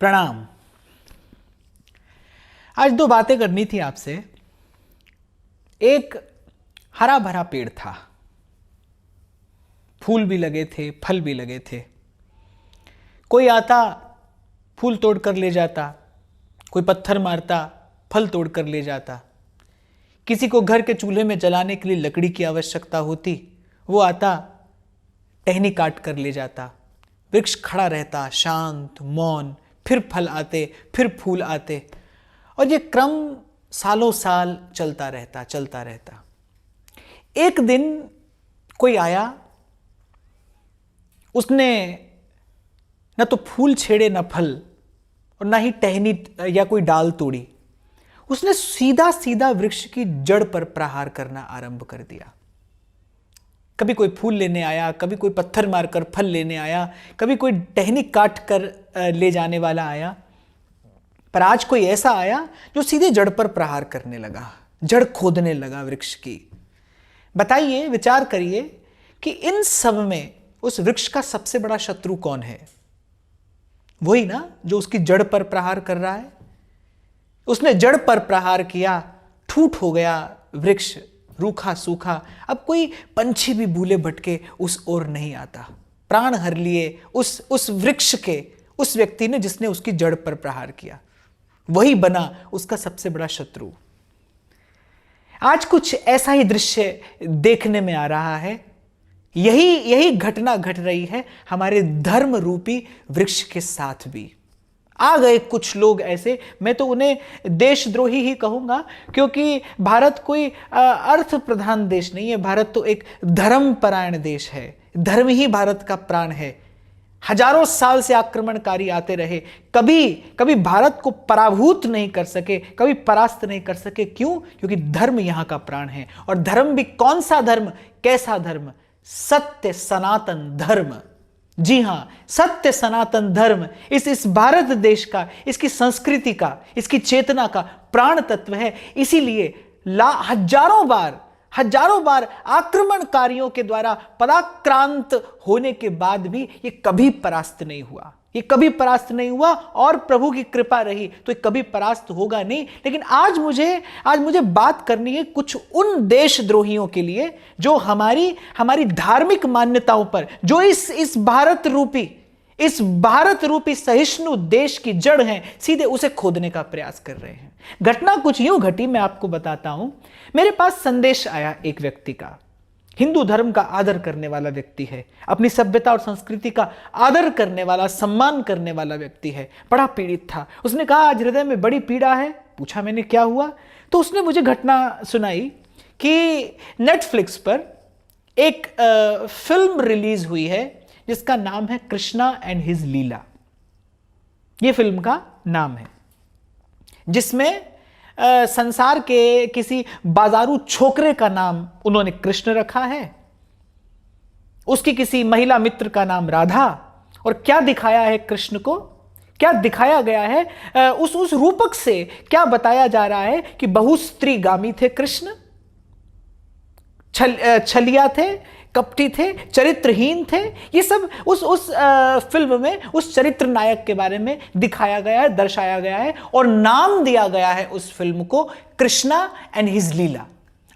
प्रणाम। आज दो बातें करनी थी आपसे। एक हरा भरा पेड़ था, फूल भी लगे थे, फल भी लगे थे। कोई आता फूल तोड़ कर ले जाता, कोई पत्थर मारता फल तोड़ कर ले जाता। किसी को घर के चूल्हे में जलाने के लिए लकड़ी की आवश्यकता होती, वो आता टहनी काट कर ले जाता। वृक्ष खड़ा रहता शांत मौन, फिर फल आते, फिर फूल आते, और ये क्रम सालों साल चलता रहता। एक दिन कोई आया, उसने न तो फूल छेड़े न फल, और ना ही टहनी या कोई डाल तोड़ी। उसने सीधा सीधा वृक्ष की जड़ पर प्रहार करना आरंभ कर दिया। कभी कोई फूल लेने आया, कभी कोई पत्थर मारकर फल लेने आया, कभी कोई टहनी काट कर ले जाने वाला आया, पर आज कोई ऐसा आया जो सीधे जड़ पर प्रहार करने लगा, जड़ खोदने लगा वृक्ष की। बताइए, विचार करिए कि इन सब में उस वृक्ष का सबसे बड़ा शत्रु कौन है? वही ना जो उसकी जड़ पर प्रहार कर रहा है। उसने जड़ पर प्रहार किया, ठूठ हो गया वृक्ष, रूखा सूखा। अब कोई पंछी भी भूले भटके उस ओर नहीं आता। प्राण हर लिए उस वृक्ष के उस व्यक्ति ने जिसने उसकी जड़ पर प्रहार किया। वही बना उसका सबसे बड़ा शत्रु। आज कुछ ऐसा ही दृश्य देखने में आ रहा है। यही घटना घट रही है हमारे धर्म रूपी वृक्ष के साथ भी। आ गए कुछ लोग ऐसे, मैं तो उन्हें देशद्रोही ही कहूंगा, क्योंकि भारत कोई अर्थ प्रधान देश नहीं है। भारत तो एक धर्मपरायण देश है। धर्म ही भारत का प्राण है। हजारों साल से आक्रमणकारी आते रहे, कभी भारत को पराभूत नहीं कर सके, कभी परास्त नहीं कर सके। क्यों? क्योंकि धर्म यहां का प्राण है। और धर्म भी कौन सा धर्म, कैसा धर्म? सत्य सनातन धर्म। जी हां, सत्य सनातन धर्म इस भारत देश का, इसकी संस्कृति का, इसकी चेतना का प्राण तत्व है। इसीलिए हजारों बार आक्रमणकारियों के द्वारा पराक्रांत होने के बाद भी ये कभी परास्त नहीं हुआ। और प्रभु की कृपा रही तो ये कभी परास्त होगा नहीं। लेकिन आज मुझे बात करनी है कुछ उन देशद्रोहियों के लिए जो हमारी धार्मिक मान्यताओं पर, जो इस भारत रूपी सहिष्णु देश की जड़ है, सीधे उसे खोदने का प्रयास कर रहे हैं। घटना कुछ यूं घटी, मैं आपको बताता हूं। मेरे पास संदेश आया एक व्यक्ति का, हिंदू धर्म का आदर करने वाला व्यक्ति है, अपनी सभ्यता और संस्कृति का आदर करने वाला, सम्मान करने वाला व्यक्ति है। बड़ा पीड़ित था। उसने कहा आज हृदय में बड़ी पीड़ा है। पूछा मैंने क्या हुआ? तो उसने मुझे घटना सुनाई कि नेटफ्लिक्स पर एक फिल्म रिलीज हुई है जिसका नाम है कृष्णा एंड हिज लीला। यह फिल्म का नाम है, जिसमें संसार के किसी बाजारू छोकरे का नाम उन्होंने कृष्ण रखा है, उसकी किसी महिला मित्र का नाम राधा। और क्या दिखाया है कृष्ण को, क्या दिखाया गया है उस रूपक से क्या बताया जा रहा है कि बहुस्त्रीगामी थे कृष्ण, छलिया थे, कपटी थे, चरित्रहीन थे। ये सब उस फिल्म में उस चरित्र नायक के बारे में दिखाया गया है, दर्शाया गया है, और नाम दिया गया है उस फिल्म को कृष्णा एंड हिज लीला।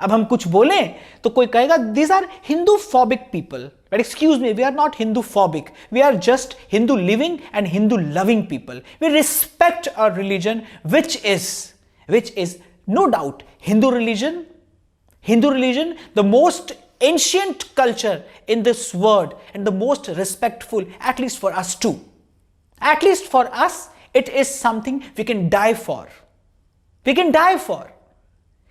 अब हम कुछ बोलें तो कोई कहेगा these are Hinduphobic people, but excuse me, we are not Hinduphobic, we are just Hindu living and Hindu loving people. We respect our religion which is no doubt Hindu religion, the most ancient culture in this world and the most respectful, at least for us too. At least for us, it is something we can die for.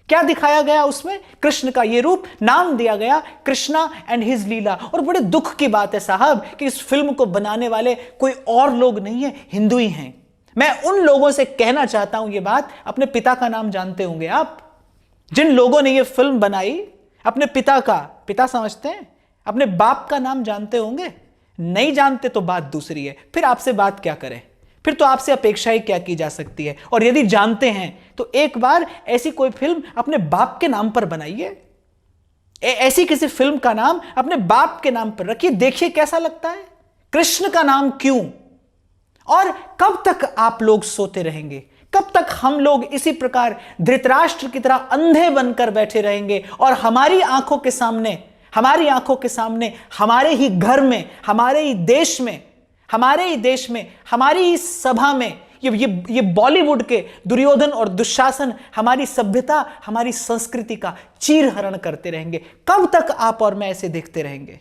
क्या दिखाया गया उसमें? कृष्ण का ये रूप, नाम दिया गया कृष्णा एंड हिज लीला। और बड़े दुख की बात है साहब कि इस फिल्म को बनाने वाले कोई और लोग नहीं है, हिंदू ही हैं। मैं उन लोगों से कहना चाहता हूं ये बात, अपने पिता का नाम जानते होंगे आप, जिन लोगों ने ये फिल्म बनाई, अपने पिता समझते हैं, अपने बाप का नाम जानते होंगे? नहीं जानते तो बात दूसरी है, फिर आपसे बात क्या करें, फिर तो आपसे अपेक्षा ही क्या की जा सकती है। और यदि जानते हैं तो एक बार ऐसी कोई फिल्म अपने बाप के नाम पर बनाइए, ऐसी किसी फिल्म का नाम अपने बाप के नाम पर रखिए, देखिए कैसा लगता है। कृष्ण का नाम क्यों? और कब तक आप लोग सोते रहेंगे? कब तक हम लोग इसी प्रकार धृतराष्ट्र की तरह अंधे बनकर बैठे रहेंगे और हमारी आंखों के सामने, हमारे ही घर में, हमारे ही देश में, हमारी ही सभा में ये बॉलीवुड के दुर्योधन और दुशासन हमारी सभ्यता, हमारी संस्कृति का चीरहरण करते रहेंगे? कब तक आप और मैं ऐसे देखते रहेंगे?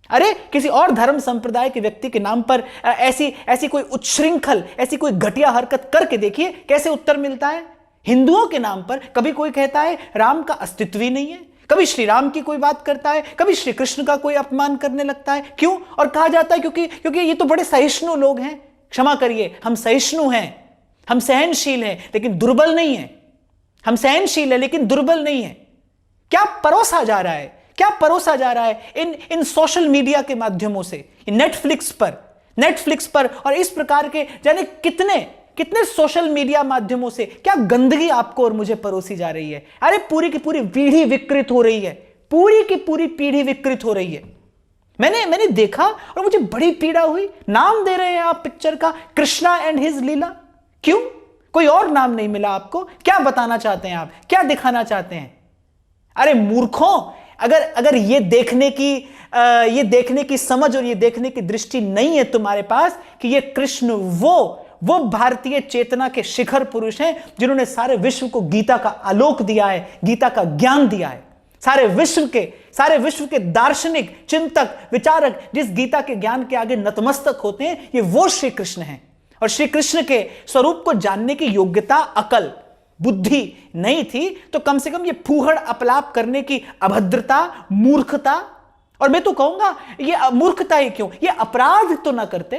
अरे किसी और धर्म संप्रदाय के व्यक्ति के नाम पर ऐसी कोई उच्छृंखल, ऐसी कोई घटिया हरकत करके देखिए कैसे उत्तर मिलता है। हिंदुओं के नाम पर कभी कोई कहता है राम का अस्तित्व ही नहीं है, कभी श्री राम की कोई बात करता है, कभी श्री कृष्ण का कोई अपमान करने लगता है। क्यों? और कहा जाता है क्योंकि ये तो बड़े सहिष्णु लोग हैं। क्षमा करिए, हम सहिष्णु हैं, हम सहनशील हैं, लेकिन दुर्बल नहीं है। हम सहनशील है लेकिन दुर्बल नहीं है। क्या परोसा जा रहा है, क्या परोसा जा रहा है इन सोशल मीडिया के माध्यमों से, नेटफ्लिक्स पर और इस प्रकार के जाने कितने सोशल मीडिया माध्यमों से क्या गंदगी आपको और मुझे परोसी जा रही है। अरे पूरी की पूरी पीढ़ी विकृत हो रही है, पूरी की पूरी पीढ़ी विकृत हो रही है। मैंने देखा और मुझे बड़ी पीड़ा हुई। नाम दे रहे हैं आप पिक्चर का कृष्णा एंड हिज लीला। क्यों? कोई और नाम नहीं मिला आपको? क्या बताना चाहते हैं आप? क्या दिखाना चाहते हैं? अरे मूर्खों, अगर ये देखने की समझ और ये देखने की दृष्टि नहीं है तुम्हारे पास कि ये कृष्ण वो भारतीय चेतना के शिखर पुरुष हैं जिन्होंने सारे विश्व को गीता का आलोक दिया है, गीता का ज्ञान दिया है। सारे विश्व के दार्शनिक, चिंतक, विचारक जिस गीता के ज्ञान के आगे नतमस्तक होते हैं, ये वो श्री कृष्ण हैं। और श्री कृष्ण के स्वरूप को जानने की योग्यता, अकल, बुद्धि नहीं थी तो कम से कम ये फूहड़ अपलाप करने की अभद्रता, मूर्खता, और मैं तो कहूंगा ये मूर्खता ही क्यों, ये अपराध तो ना करते।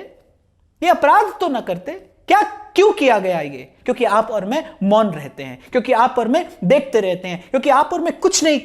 क्यों किया गया ये? क्योंकि आप और मैं मौन रहते हैं, क्योंकि आप और मैं देखते रहते हैं, क्योंकि आप और मैं कुछ नहीं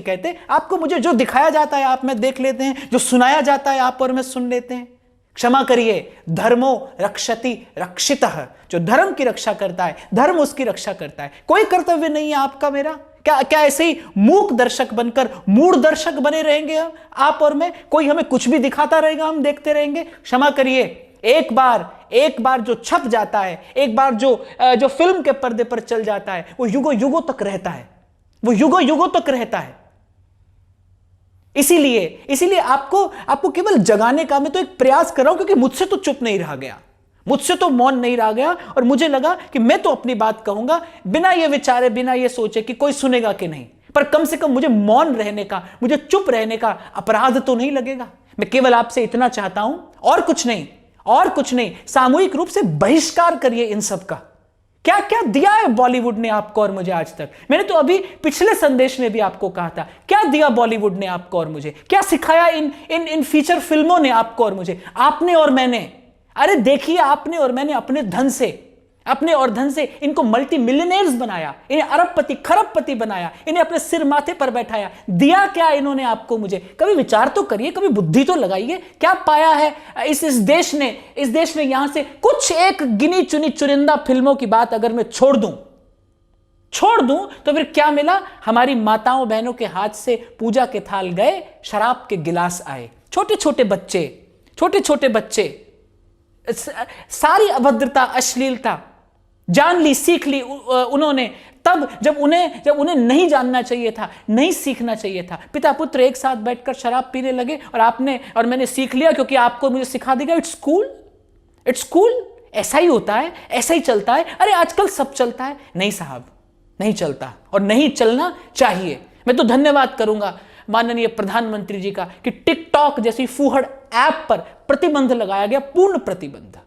कहते। आपको मुझे जो दिखाया जाता है आप मैं देख लेते हैं, जो सुनाया जाता है आप और मैं सुन लेते हैं। क्षमा करिए, धर्मो रक्षति रक्षितः, जो धर्म की रक्षा करता है धर्म उसकी रक्षा करता है। कोई कर्तव्य नहीं है आपका मेरा? क्या ऐसे ही मूक दर्शक बनकर मूढ़ दर्शक बने रहेंगे हम, आप और मैं? कोई हमें कुछ भी दिखाता रहेगा, हम देखते रहेंगे? क्षमा करिए, एक बार जो छप जाता है, एक बार जो फिल्म के पर्दे पर चल जाता है, वो युगों युगों तक रहता है। इसीलिए आपको केवल जगाने का मैं तो एक प्रयास कर रहा हूं, क्योंकि मुझसे तो चुप नहीं रहा गया, मुझसे तो मौन नहीं रहा गया, और मुझे लगा कि मैं तो अपनी बात कहूंगा बिना ये विचारे, बिना ये सोचे कि कोई सुनेगा कि नहीं। पर कम से कम मुझे मौन रहने का, मुझे चुप रहने का अपराध तो नहीं लगेगा। मैं केवल आपसे इतना चाहता हूं, और कुछ नहीं। सामूहिक रूप से बहिष्कार करिए इन सब का। क्या क्या दिया है बॉलीवुड ने आपको और मुझे आज तक? मैंने तो अभी पिछले संदेश में भी आपको कहा था, क्या दिया बॉलीवुड ने आपको और मुझे? क्या सिखाया इन फीचर फिल्मों ने आपको और मुझे? आपने और मैंने, अरे देखिए, आपने और मैंने अपने और धन से इनको मल्टी मिलियनेयर्स बनाया, इन्हें अरबपति खरबपति बनाया, इन्हें अपने सिर माथे पर बैठाया। दिया क्या इन्होंने आपको मुझे? कभी विचार तो करिए, कभी बुद्धि तो लगाइए। क्या पाया है इस देश ने यहां से कुछ एक गिनी चुनी चुनिंदा फिल्मों की बात अगर मैं छोड़ दूं तो फिर क्या मिला? हमारी माताओं बहनों के हाथ से पूजा के थाल गए, शराब के गिलास आए, छोटे छोटे बच्चे सारी अभद्रता, अश्लीलता जान ली, सीख ली उन्होंने तब जब उन्हें नहीं जानना चाहिए था, नहीं सीखना चाहिए था। पिता पुत्र एक साथ बैठकर शराब पीने लगे और आपने और मैंने सीख लिया क्योंकि आपको मुझे सिखा देगा इट्स कूल, ऐसा ही होता है, ऐसा ही चलता है। अरे आजकल सब चलता है। नहीं साहब, नहीं चलता और नहीं चलना चाहिए। मैं तो धन्यवाद करूंगा माननीय प्रधानमंत्री जी का कि टिकटॉक जैसी फूहड़ ऐप पर प्रतिबंध लगाया गया, पूर्ण प्रतिबंध।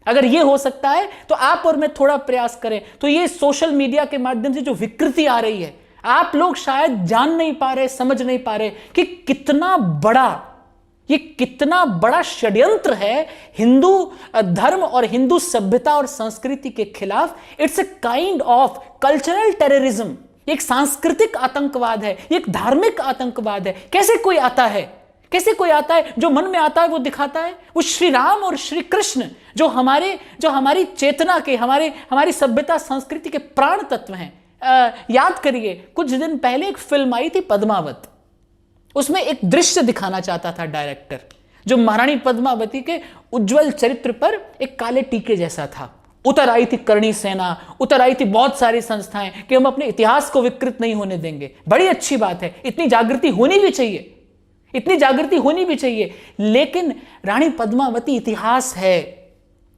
अगर यह हो सकता है तो आप और मैं थोड़ा प्रयास करें तो ये सोशल मीडिया के माध्यम से जो विकृति आ रही है, आप लोग शायद जान नहीं पा रहे, समझ नहीं पा रहे कि कितना बड़ा षड्यंत्र है हिंदू धर्म और हिंदू सभ्यता और संस्कृति के खिलाफ। It's a kind of cultural terrorism. एक सांस्कृतिक आतंकवाद है, एक धार्मिक आतंकवाद है। कैसे कोई आता है जो मन में आता है वो दिखाता है। वो श्री राम और श्री कृष्ण जो हमारी चेतना के, हमारी सभ्यता संस्कृति के प्राण तत्व हैं। याद करिए, कुछ दिन पहले एक फिल्म आई थी पद्मावत। उसमें एक दृश्य दिखाना चाहता था डायरेक्टर, जो महारानी पद्मावती के उज्जवल चरित्र पर एक काले टीके जैसा था। उतर आई थी करणी सेना, उतर आई थी बहुत सारी संस्थाएं कि हम अपने इतिहास को विकृत नहीं होने देंगे। बड़ी अच्छी बात है, इतनी जागृति होनी भी चाहिए, इतनी जागृति होनी भी चाहिए। लेकिन रानी पद्मावती इतिहास है,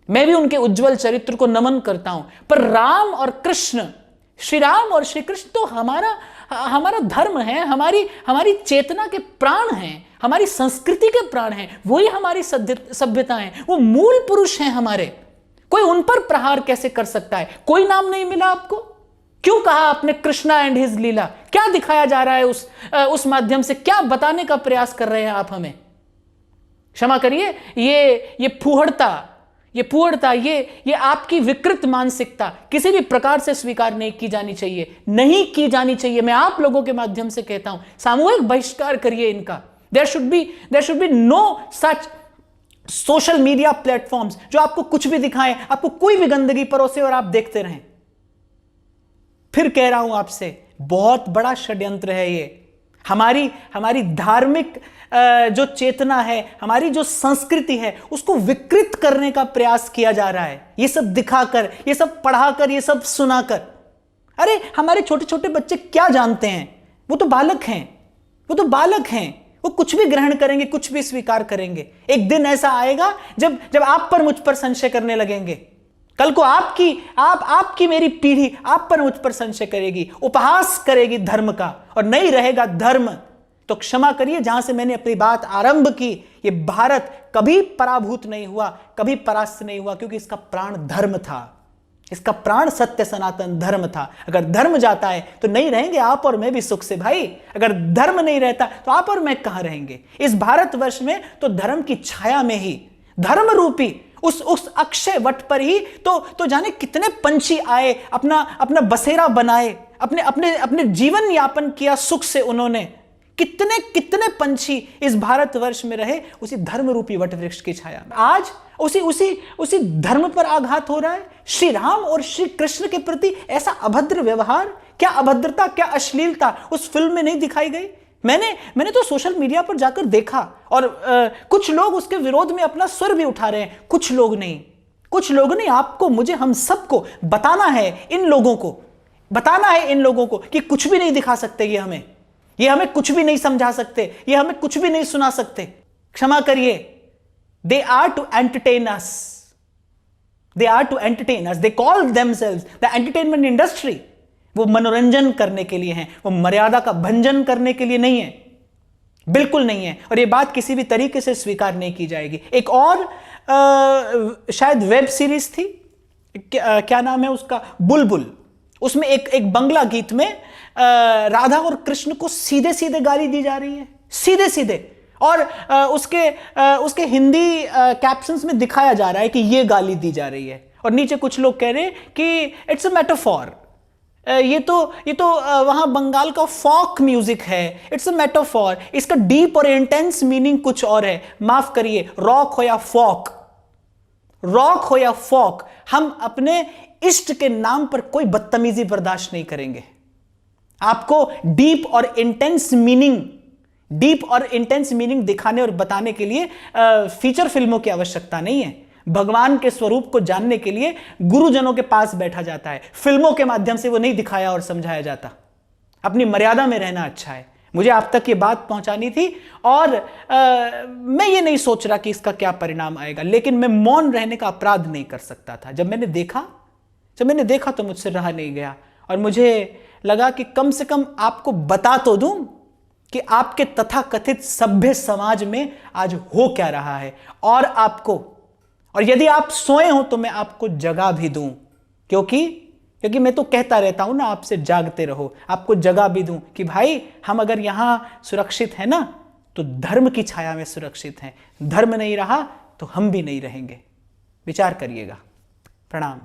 मैं भी उनके उज्जवल चरित्र को नमन करता हूं। पर राम और कृष्ण, श्री राम और श्री कृष्ण तो हमारा धर्म है, हमारी चेतना के प्राण हैं, हमारी संस्कृति के प्राण हैं, वही हमारी सभ्यता है, वो मूल पुरुष हैं हमारे। कोई उन पर प्रहार कैसे कर सकता है? कोई नाम नहीं मिला आपको? क्यों कहा आपने कृष्णा एंड हिज लीला? क्या दिखाया जा रहा है उस माध्यम से? क्या बताने का प्रयास कर रहे हैं आप हमें? क्षमा करिए, ये फूहड़ता, ये आपकी विकृत मानसिकता किसी भी प्रकार से स्वीकार नहीं की जानी चाहिए, नहीं की जानी चाहिए। मैं आप लोगों के माध्यम से कहता हूं, सामूहिक बहिष्कार करिए इनका। There should be no such social media platforms जो आपको कुछ भी दिखाएं, आपको कोई भी गंदगी परोसे और आप देखते रहें। फिर कह रहा हूं आपसे, बहुत बड़ा षड्यंत्र है ये। हमारी धार्मिक जो चेतना है, हमारी जो संस्कृति है, उसको विकृत करने का प्रयास किया जा रहा है, ये सब दिखाकर, ये सब पढ़ाकर, ये सब सुनाकर। अरे हमारे छोटे छोटे बच्चे क्या जानते हैं? वो तो बालक हैं, वो कुछ भी ग्रहण करेंगे, कुछ भी स्वीकार करेंगे। एक दिन ऐसा आएगा जब आप पर मुझ पर संशय करने लगेंगे। कल को आपकी मेरी पीढ़ी आप पर मुझ पर संशय करेगी, उपहास करेगी धर्म का, और नहीं रहेगा धर्म तो क्षमा करिए, जहां से मैंने अपनी बात आरंभ की, ये भारत कभी पराभूत नहीं हुआ, कभी परास्त नहीं हुआ, क्योंकि इसका प्राण धर्म था, इसका प्राण सत्य सनातन धर्म था। अगर धर्म जाता है तो नहीं रहेंगे आप और मैं भी सुख से भाई। अगर धर्म नहीं रहता तो आप और मैं कहां रहेंगे? इस भारतवर्ष में तो धर्म की छाया में ही, धर्म रूपी उस अक्षय वट पर ही तो जाने कितने पंछी आए, अपना बसेरा बनाए, अपने जीवन यापन किया सुख से उन्होंने। कितने पंछी इस भारतवर्ष में रहे उसी धर्म रूपी वट वृक्ष की छाया में। आज उसी धर्म पर आघात हो रहा है। श्री राम और श्री कृष्ण के प्रति ऐसा अभद्र व्यवहार, क्या अभद्रता, क्या अश्लीलता उस फिल्म में नहीं दिखाई गई? मैंने तो सोशल मीडिया पर जाकर देखा, और कुछ लोग उसके विरोध में अपना स्वर भी उठा रहे हैं। कुछ लोग नहीं, आपको, मुझे, हम सबको बताना है इन लोगों को कि कुछ भी नहीं दिखा सकते ये हमें कुछ भी नहीं समझा सकते, ये हमें कुछ भी नहीं सुना सकते। क्षमा करिए, they are to entertain us, they call themselves the entertainment industry. वो मनोरंजन करने के लिए हैं, वो मर्यादा का भंजन करने के लिए नहीं है, बिल्कुल नहीं है। और ये बात किसी भी तरीके से स्वीकार नहीं की जाएगी। एक और शायद वेब सीरीज थी, क्या नाम है उसका, बुलबुल। उसमें एक बंगला गीत में राधा और कृष्ण को सीधे सीधे गाली दी जा रही है, सीधे सीधे, और उसके हिंदी कैप्शंस में दिखाया जा रहा है कि ये गाली दी जा रही है, और नीचे कुछ लोग कह रहे हैं कि इट्स अ मेटाफॉर, ये तो वहां बंगाल का फॉक म्यूजिक है, इट्स अ मेटाफॉर, इसका डीप और इंटेंस मीनिंग कुछ और है। माफ करिए, रॉक हो या फॉक, हम अपने इष्ट के नाम पर कोई बदतमीजी बर्दाश्त नहीं करेंगे। आपको डीप और इंटेंस मीनिंग दिखाने और बताने के लिए फीचर फिल्मों की आवश्यकता नहीं है। भगवान के स्वरूप को जानने के लिए गुरुजनों के पास बैठा जाता है, फिल्मों के माध्यम से वो नहीं दिखाया और समझाया जाता। अपनी मर्यादा में रहना अच्छा है। मुझे आप तक ये बात पहुंचानी थी, और मैं ये नहीं सोच रहा कि इसका क्या परिणाम आएगा, लेकिन मैं मौन रहने का अपराध नहीं कर सकता था। जब मैंने देखा तो मुझसे रहा नहीं गया, और मुझे लगा कि कम से कम आपको बता तो दूं कि आपके तथाकथित सभ्य समाज में आज हो क्या रहा है, और यदि आप सोए हो तो मैं आपको जगा भी दूं, क्योंकि मैं तो कहता रहता हूं ना आपसे, जागते रहो। आपको जगा भी दूं कि भाई, हम अगर यहां सुरक्षित हैं ना, तो धर्म की छाया में सुरक्षित हैं। धर्म नहीं रहा तो हम भी नहीं रहेंगे। विचार करिएगा। प्रणाम।